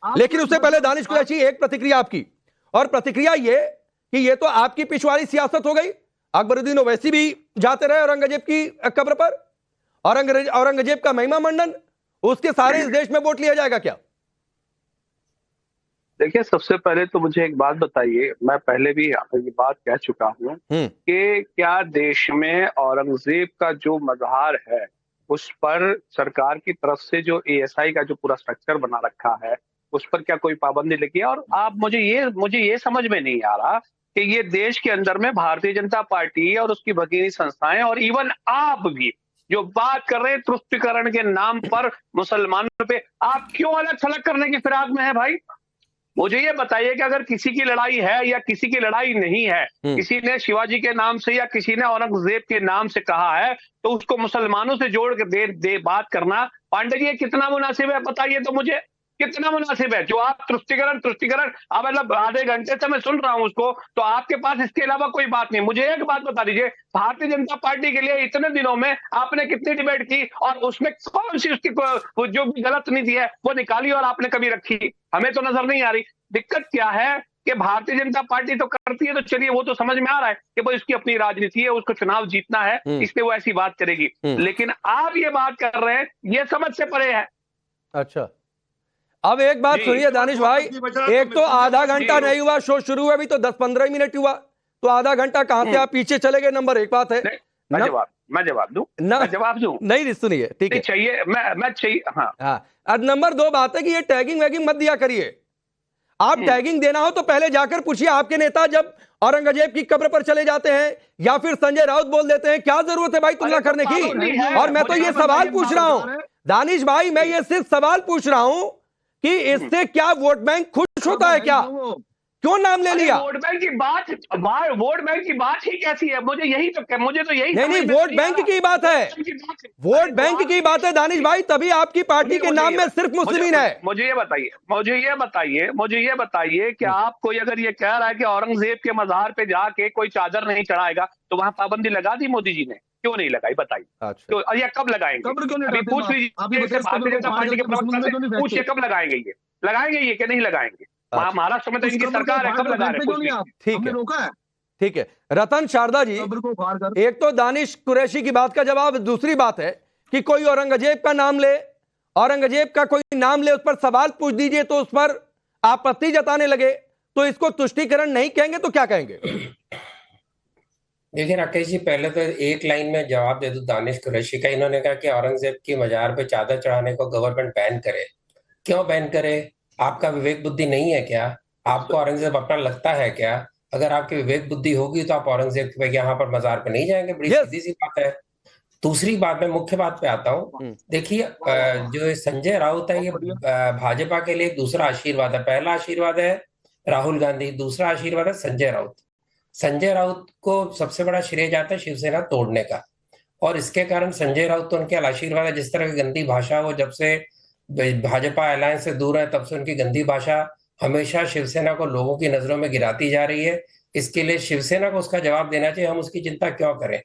लेकिन उससे पहले दानिश कुरैशी, एक प्रतिक्रिया आपकी, और प्रतिक्रिया ये कि ये तो आपकी पिछवाड़ी सियासत हो गई। अकबरुद्दीन ओवैसी भी जाते रहे औरंगजेब की कब्र पर, औरंगजेब का महिमा मंडन, उसके सारे इस देश में वोट लिया जाएगा क्या? देखिए, सबसे पहले तो मुझे एक बात बताइए, मैं पहले भी ये बात कह चुका हूँ कि क्या देश में औरंगजेब का जो मज़ार है उस पर सरकार की तरफ से जो एएसआई का जो पूरा स्ट्रक्चर बना रखा है उस पर क्या कोई पाबंदी लगी है? और आप मुझे ये समझ में नहीं आ रहा कि ये देश के अंदर में भारतीय जनता पार्टी और उसकी भगीनी संस्थाएं और इवन आप भी जो बात कर रहे हैं तुष्टीकरण के नाम पर मुसलमानों पे, आप क्यों अलग थलग करने की फिराक में है भाई? मुझे ये बताइए कि अगर किसी की लड़ाई है या किसी की लड़ाई नहीं है, किसी ने शिवाजी के नाम से या किसी ने औरंगजेब के नाम से कहा है, तो उसको मुसलमानों से जोड़ के दे बात करना, पांडे जी, कितना मुनासिब है बताइए तो मुझे, कितना मुनासिब है? जो आप तुष्टीकरण अब मतलब आधे घंटे से मैं सुन रहा हूं उसको, तो आपके पास इसके अलावा कोई बात नहीं। मुझे एक बात बता दीजिए, भारतीय जनता पार्टी के लिए इतने दिनों में आपने कितनी डिबेट की और उसमें कौन सी उसकी जो भी गलत नीति है वो निकाली और आपने कभी रखी? हमें तो नजर नहीं आ रही। दिक्कत क्या है कि भारतीय जनता पार्टी तो करती है, तो चलिए वो तो समझ में आ रहा है कि भाई उसकी अपनी राजनीति है, उसको चुनाव जीतना है, इसलिए वो ऐसी बात करेगी। लेकिन आप ये बात कर रहे हैं, ये समझ से परे है। अच्छा, अब एक बात सुनिए दानिश भाई, एक तो आधा घंटा नहीं हुआ शो शुरू हुआ, अभी तो 10-15 मिनट हुआ, तो आधा घंटा कहां से आप पीछे चले गए? नंबर एक बात है, मैं जवाब दूं नहीं सुनिए, ठीक है, चाहिए मैं चाहिए, हाँ। अब नंबर दो बात है कि ये टैगिंग वैगिंग मत दिया करिए। आप टैगिंग देना हो तो पहले जाकर पूछिए आपके नेता जब औरंगजेब की कब्र पर चले जाते हैं या फिर संजय राउत बोल देते हैं, क्या जरूरत है भाई तुलना करने की? और मैं तो ये सवाल पूछ रहा हूं दानिश भाई, मैं ये सिर्फ सवाल पूछ रहा हूं कि इससे क्या वोट बैंक खुश होता है क्या? क्यों नाम ले लिया? वोट बैंक की बात ही कैसी है? मुझे तो यही नहीं, वोट बैंक की बात है, वोट बैंक की बात है दानिश भाई, तभी आपकी पार्टी के नाम में सिर्फ मुस्लिमीन है। मुझे ये बताइए कि आप कोई अगर ये कह रहा है कि औरंगजेब के मज़ार पे जाके कोई चादर नहीं चढ़ाएगा, तो वहां पाबंदी लगा दी मोदी जी ने, क्यों नहीं लगाई बताइए? अच्छा, तो या कब लगाएंगे? अभी पूछ लीजिए भारतीय जनता पार्टी के प्रवक्ता से, पूछिए कब लगाएंगे ये कि नहीं लगाएंगे? महाराष्ट्र में तो इनकी सरकार है, कब लगा रहे हैं? ठीक है रतन शारदा जी, एक तो दानिश कुरैशी की बात का जवाब, दूसरी बात है कि कोई औरंगजेब का नाम ले, औरंगजेब का कोई नाम ले, उस पर सवाल पूछ दीजिए तो उस पर आपत्ति जताने लगे, तो इसको तुष्टीकरण नहीं कहेंगे तो क्या कहेंगे? देखिए राकेश जी, पहले तो एक लाइन में जवाब दे दूं दानिश कुरैशी का। इन्होंने कहा कि औरंगजेब की मजार पे चादर चढ़ाने को गवर्नमेंट बैन करे। क्यों बैन करे? आपका विवेक बुद्धि नहीं है क्या? आपको औरंगजेब अपना लगता है क्या? अगर आपकी विवेक बुद्धि होगी तो आप औरंगजेब के यहाँ पर मजार पे नहीं जाएंगे, बड़ी सीधी सी बात है। दूसरी बात, मैं मुख्य बात पे आता हूँ। देखिए, जो संजय राउत है, ये भाजपा के लिए एक दूसरा आशीर्वाद है। पहला आशीर्वाद है राहुल गांधी, दूसरा आशीर्वाद है संजय राउत। संजय राउत को सबसे बड़ा श्रेय जाता है शिवसेना तोड़ने का, और इसके कारण संजय राउत तो उनके आशीर्वाद है। जिस तरह की गंदी भाषा, वो जब से भाजपा अलायंस से दूर है तब से उनकी गंदी भाषा हमेशा शिवसेना को लोगों की नजरों में गिराती जा रही है। इसके लिए शिवसेना को उसका जवाब देना चाहिए, हम उसकी चिंता क्यों करें।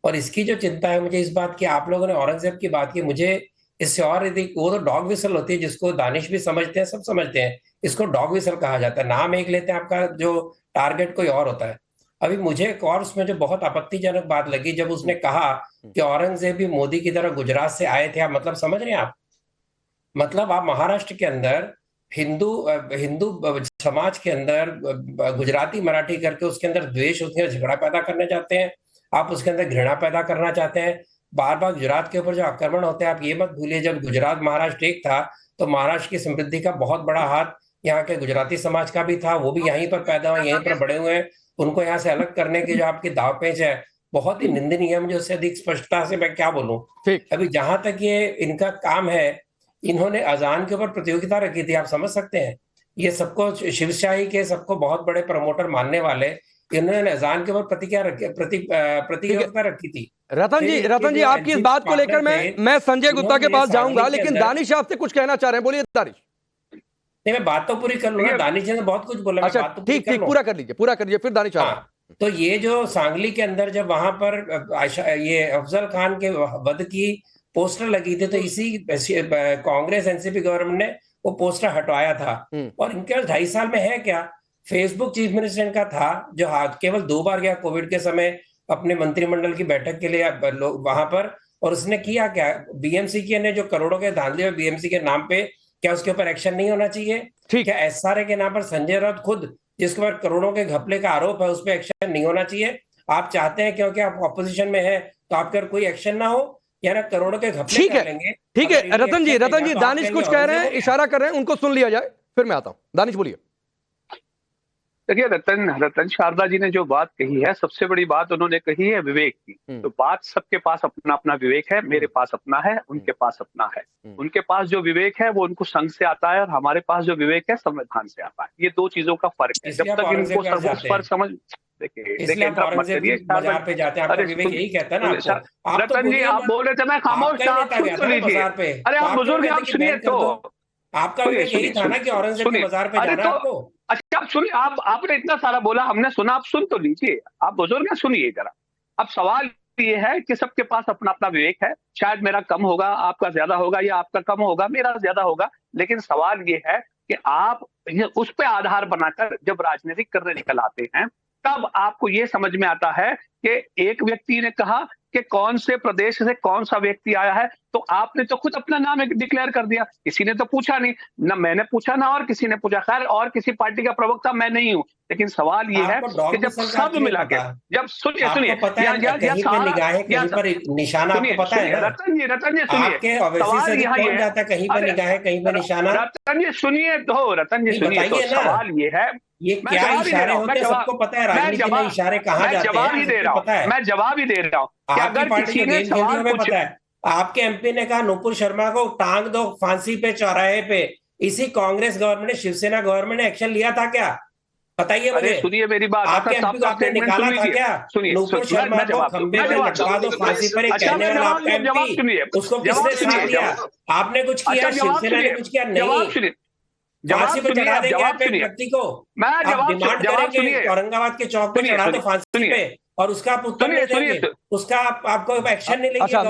और इसकी जो चिंता है मुझे इस बात की, आप लोगों ने औरंगजेब की बात की, मुझे इससे और यदि वो तो डॉग विसल होती है, जिसको दानिश भी समझते हैं, सब समझते हैं, इसको डॉग विसल कहा जाता है। नाम एक लेते हैं, आपका जो टारगेट कोई और होता है। अभी मुझे एक और उसमें जो बहुत आपत्तिजनक बात लगी, जब उसने कहा कि औरंगजेब भी मोदी की तरह गुजरात से आए थे। आप मतलब समझ रहे हैं आप? मतलब आप महाराष्ट्र के अंदर हिंदू समाज के अंदर गुजराती मराठी करके उसके अंदर द्वेष, उसके अंदर झगड़ा पैदा करना चाहते हैं, आप उसके अंदर घृणा पैदा करना चाहते हैं। बार बार गुजरात के ऊपर जो आक्रमण होते हैं, आप ये मत भूलिए, जब गुजरात महाराष्ट्र एक था तो महाराष्ट्र की समृद्धि का बहुत बड़ा हाथ यहाँ के गुजराती समाज का भी था। वो भी यहीं पर पैदा हुए, यहीं पर बड़े हुए हैं। उनको यहाँ से अलग करने की जो आपकी दावपेच है, बहुत ही निंदनीय है। मुझे उससे अधिक स्पष्टता से मैं क्या बोलूं। अभी जहां तक ये इनका काम है, इन्होंने अजान के ऊपर प्रतियोगिता रखी थी, आप समझ सकते हैं। ये सबको शिवशाही के सबको बहुत बड़े प्रमोटर मानने वाले, इन्होंने अजान के ऊपर प्रतियोगिता रखी थी। रतन जी आपकी इस बात को लेकर मैं संजय गुप्ता के पास जाऊंगा, लेकिन दानिश आपसे कुछ कहना चाह रहे हैं, बोलिए दानिश। नहीं, मैं बात तो पूरी कर लूंगा। दानिश ने बहुत कुछ बोला। अच्छा, ठीक, पूरा कर लीजिए फिर दानिश। हाँ, तो ये जो सांगली के अंदर जब वहां पर ये अफजल खान के वध की पोस्टर लगी थी, तो इसी कांग्रेस एनसीपी गवर्नमेंट ने वो पोस्टर हटवाया था। और इनके 2.5 साल में है क्या? फेसबुक चीफ मिनिस्टर का था जो केवल 2 बार गया कोविड के समय अपने मंत्रिमंडल की बैठक के लिए वहां पर, और उसने किया क्या? बीएमसी के ने जो करोड़ों के धांधले बीएमसी के नाम पे, क्या उसके ऊपर एक्शन नहीं होना चाहिए? क्या एसआरए के नाम पर संजय राउत खुद जिसके ऊपर करोड़ों के घपले का आरोप है उस पर एक्शन नहीं होना चाहिए? आप चाहते हैं क्योंकि आप ऑपोजिशन में है तो आपके ऊपर कोई एक्शन ना हो, या ना करोड़ों के घपले कर लेंगे? ठीक है रतन जी, दानिश कुछ कह रहे हैं, इशारा कर रहे हैं, उनको सुन लिया जाए फिर मैं आता हूं। दानिश बोलिए। देखिए रतन शारदा जी ने जो बात कही है, सबसे बड़ी बात उन्होंने कही है विवेक की। तो बात सबके पास अपना अपना विवेक है, मेरे पास अपना है, उनके पास अपना है। उनके पास जो विवेक है वो उनको संघ से आता है, और हमारे पास जो विवेक है संविधान से आता है। ये 2 चीजों का फर्क है। जब तक इनको सर्वोच्च समझ रतन जी आप बोल रहे थे, मैं खामोश था, सुन लीजिए। अरे आप बुजुर्ग, आप सुनिए तो। आपका विवेक यही था ना कि औरंगजेब के मजार पे जाना आपको। अच्छा आप सुनिए, आपने इतना सारा बोला, हमने सुना, आप सुन तो लीजिए। आप बुजुर्ग हैं, सुनिए जरा। अब सवाल ये है कि सबके पास अपना अपना विवेक है। शायद मेरा कम होगा, आपका ज्यादा होगा, या आपका कम होगा, मेरा ज्यादा होगा। लेकिन सवाल ये है कि आप उस पे आधार बनाकर जब राजनीतिक करने निकल आते हैं, तब आपको ये समझ में आता है कि एक व्यक्ति ने कहा कि कौन से प्रदेश से कौन सा व्यक्ति आया है, तो आपने तो खुद अपना नाम डिक्लेयर कर दिया। किसी ने तो पूछा नहीं, ना मैंने पूछा ना और किसी ने पूछा। खैर, और किसी पार्टी का प्रवक्ता मैं नहीं हूं, लेकिन सवाल ये है कि जब सब मिला के, जब सुनिए रतन जी सुनिए, सवाल यहाँ ये है, रतन जी सुनिए तो, रतन जी सुनिए तो, सवाल ये है, ये क्या इशारे होते हैं सबको पता है, राजनीति में इशारे कहाँ जाते हैं, जवाब ही दे रहा हूं, मैं जवाब ही दे रहा हूं। आपकी पार्टी के गेम खेलने में पता है, आपके एमपी ने कहा नुपुर शर्मा को टांग दो फांसी पे चौराहे पे। इसी कांग्रेस गवर्नमेंट ने, शिवसेना गवर्नमेंट ने एक्शन लिया था क्या? बताइए मुझे। सुनिए मेरी बात, आपके एमपी को आपने निकाला था क्या? नुपुर शर्मा को खंबे पे लटका दो फांसी पर, एक कहने वाला आपका एमपी, उसको किसने साथ दिया? आपने कुछ किया? शिवसेना ने कुछ किया? नहीं, फांसी पे चढ़ा देंगे आप एक व्यक्ति को। आप डिमांड करेंगे औरंगाबाद के चौक पे चढ़ा दो फांसी पे, और उसका आप उत्तर नहीं देंगे, उसका आपको एक्शन नहीं लेंगे। अच्छा,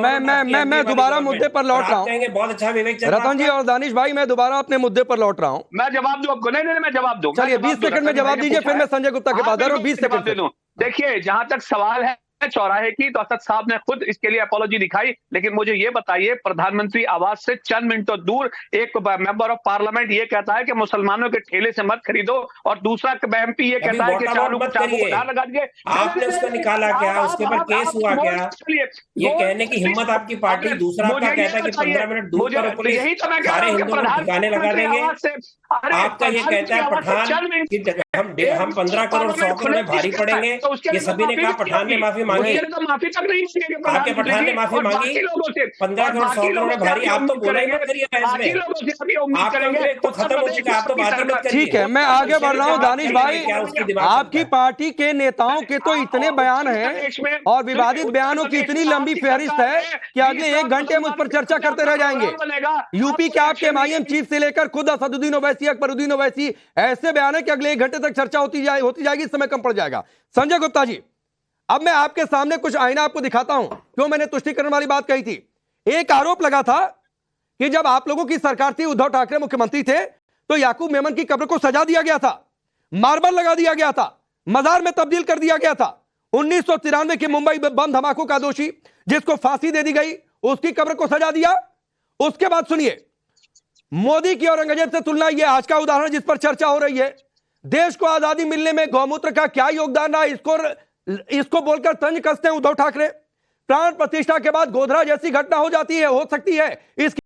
मैं दोबारा मुद्दे पर लौट रहा हूँ। बहुत अच्छा विवेक रतन जी और दानिश भाई, मैं दोबारा अपने मुद्दे पर लौट रहा हूँ। मैं जवाब दूं आपको? नहीं, मैं जवाब दूं। चलिए 20 सेकंड में जवाब दीजिए, फिर मैं संजय गुप्ता के पास आ रहा हूं। 20 सेकंड दे दूं। देखिए, जहां तक सवाल है चौराहे की, तो असद साहब ने खुद इसके लिए अपॉलॉजी दिखाई। लेकिन मुझे ये बताइए, प्रधानमंत्री आवास से चंद मिनटों दूर एक मेंबर ऑफ पार्लियामेंट ये कहता है कि मुसलमानों के ठेले से मत खरीदो, और दूसरा एमपी ये कहता है कि चालू लगा दिए। आपने उसको निकाला क्या? उसके ऊपर केस हुआ क्या? ये कहने की हिम्मत आपकी पार्टी, दूसरा आपका कहता है कि 15 मिनट दूर करो पुलिस, सारे हिंदुओं को ठिकाने लगा देंगे। आपका ये कहता है पठान की जगह हम 15 करोड़ 100 करोड़ में भारी पड़ेंगे। ये सभी ने कहा, पठान ने माफी मांगी, माफी तक नहीं, आपके पठान ने माफी मांगी। 15 करोड़ 100 करोड़ में भारी, आप तो बोला ही मत करिए इसमें, आपका तो खत्म हो चुका, आप तो बात ही मत करिए। ठीक है, मैं आगे बढ़ रहा हूं। दानिश भाई, आपकी पार्टी के नेताओं के तो इतने बयान हैं और विवादित बयानों की इतनी लंबी फहरिस्त है कि अगले 1 घंटे हम उस पर चर्चा करते रह जाएंगे। यूपी के आपके एमआईएम चीफ से लेकर खुद असदुद्दीन ओवैसी, अकबरुद्दीन ओवैसी, ऐसे बयान है कि अगले 1 घंटे तक चर्चा होती जाएगी, समय कम पड़ जाएगा। संजय गुप्ता जी, अब मैं आपके सामने कुछ आईना आपको दिखाता हूं, क्यों मैंने तुष्टिकरण वाली बात कही थी। एक आरोप लगा था कि जब आप लोगों की सरकार थी, उद्धव ठाकरे मुख्यमंत्री थे, तो याकूब मेमन की कब्र को सजा दिया गया था, मार्बल लगा दिया गया था, मजार में तब्दील कर दिया गया था। 1993 के मुंबई बम धमाकों का दोषी जिसको फांसी दे दी गई, उसकी कब्र को सजा दिया। उसके बाद सुनिए, मोदी की औरंगजेब से तुलना, यह आज का उदाहरण जिस पर चर्चा हो रही है। देश को आजादी मिलने में गौमूत्र का क्या योगदान रहा, इसको बोलकर तंज कसते हैं उद्धव ठाकरे। प्राण प्रतिष्ठा के बाद गोधरा जैसी घटना हो जाती है, हो सकती है, इसकी